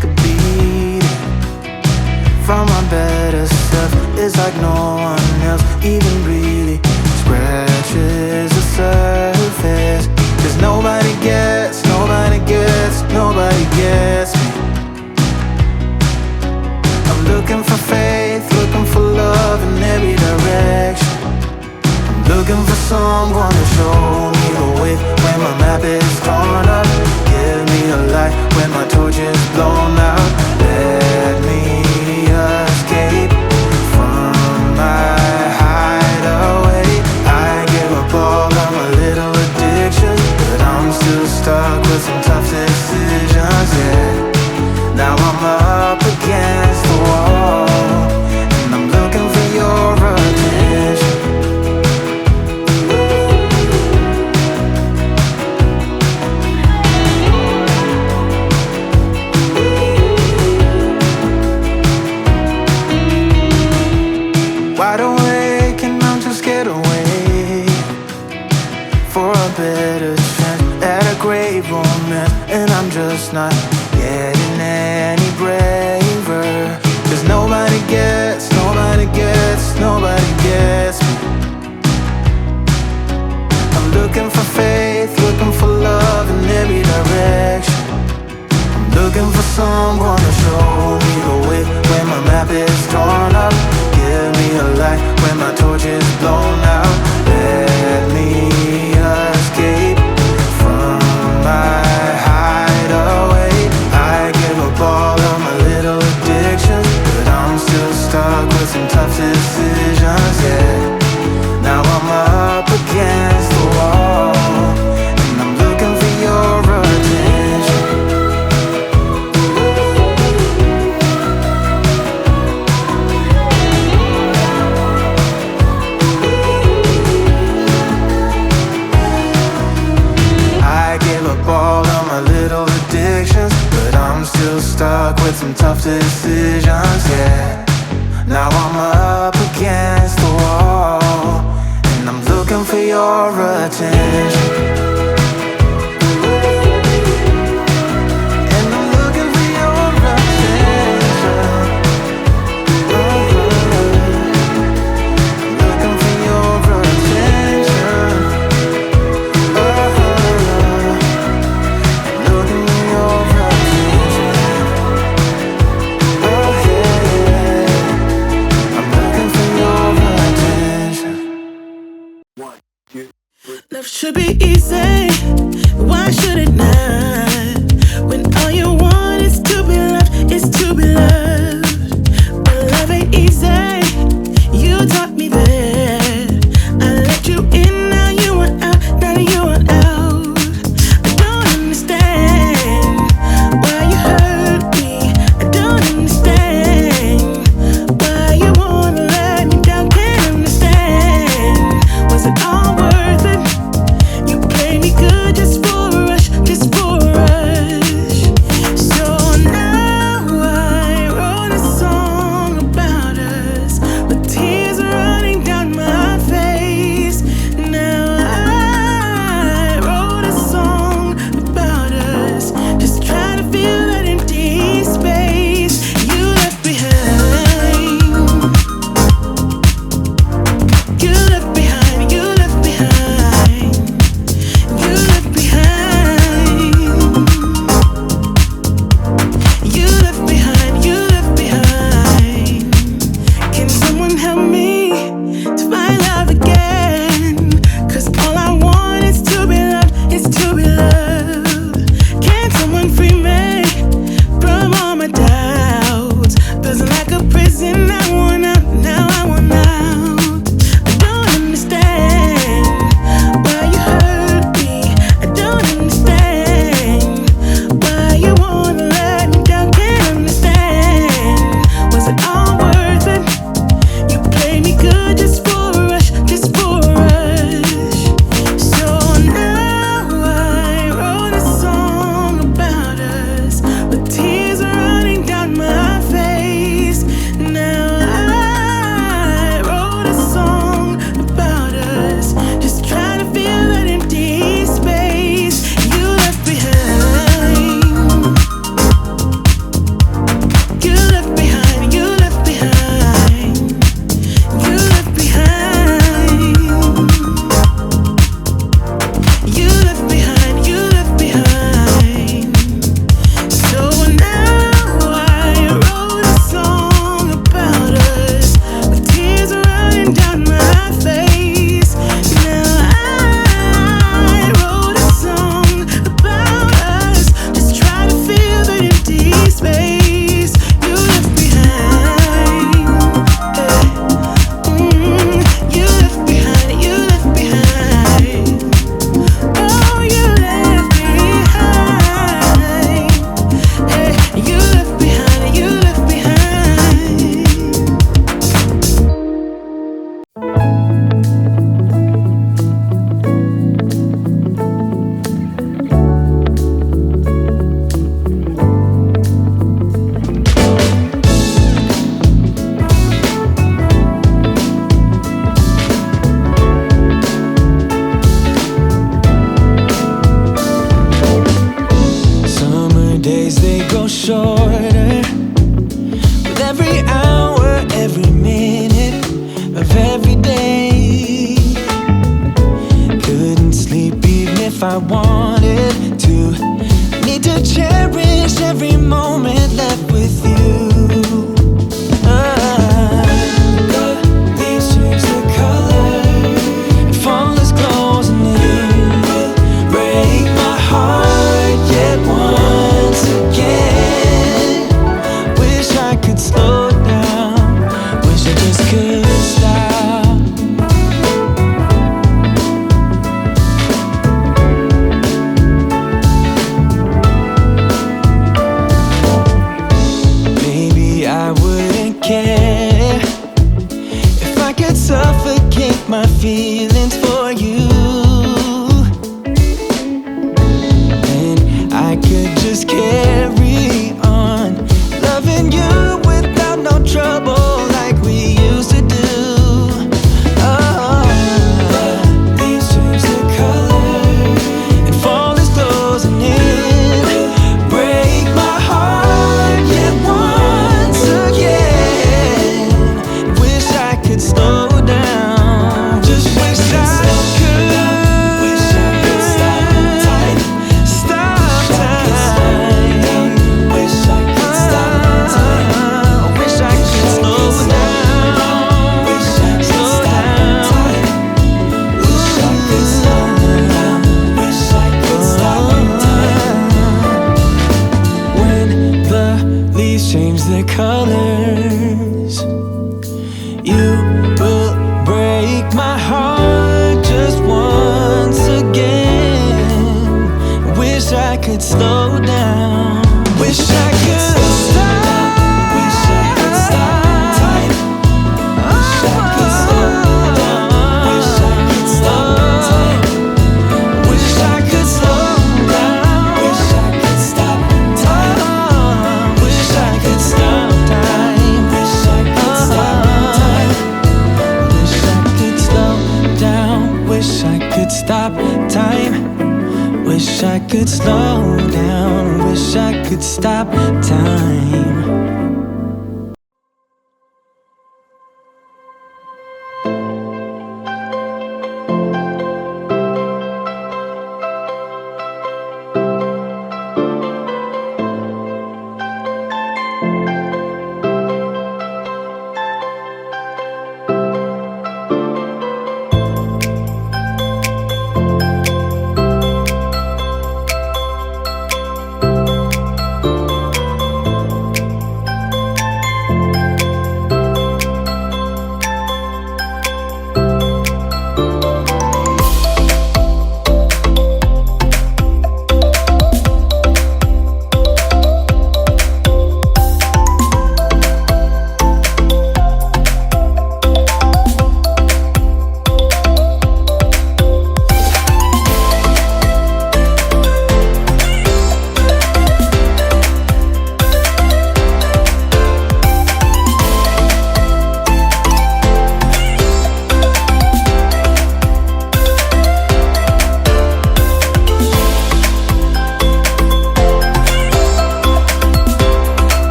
take a beating from my better self. It's like no one else even really scratches the surface. 'Cause nobody gets me. I'm looking for faith, looking for love in every direction. I'm looking for someone to show me the way when my map is torn up. Give me a light when my torch is blown out. Let me escape from my hideaway. I give up all of my little addictions, but I'm still stuck with some tough decisions, yeah. Now I'm up against the wall, and I'm looking for your attention. Wide awake and I'm just scared away for a better chance at a great romance, and I'm just not getting any braver. 'Cause nobody gets me. I'm looking for faith, looking for love in every direction. I'm looking for someone to show me the way when my map is torn up. Give me a light when my torch is blown out. Let me escape from my hideaway. I give up all of my little addictions, but I'm still stuck with some tough decisions, yeah. Now I'm up against the wall, and I'm looking for your attention. I give up all of my little addictions, but I'm still stuck with some tough decisions, yeah. Now I'm up against the wall, and I'm looking for your attention. And I'm looking for your attention. Looking for your attention. Looking for your attention. I'm looking for your attention. Love should be easy, why should it not? When all you want is to be loved, is to be loved. But love ain't easy, you taught me that. I let you in, now you want out, now you want out. I don't understand why you hurt me. I don't understand why you wanna let me down. Can't understand, was it all worth it? You played me good just for a rush, just for a harder with every hour, every minute of every day. Couldn't sleep even if I wanted to. Need to cherish every moment left with you. Suffocate my feelings for you, and I could just carry on loving you without no trouble like we used to do. Oh, leaves change their color and fall is closing in. Break my heart yet once again. Wish I could slow down. Just wish I could. Wish I could stop time. Stop time. Wish I could stop time. Wish I could slow down. Wish I could stop time. Wish I could slow down. Wish I could stop time. When the leaves change their colors, you will break my heart just once again. Wish I could slow down. Wish I could stop. Wish I could stop time. Wish I could slow down. Wish I could stop time. Wish I could slow down. Wish I could stop time. Wish I could stop time. Wish I could stop time. Wish I could slow down. Wish I could stop time. Wish I could slow down. Wish I could stop time.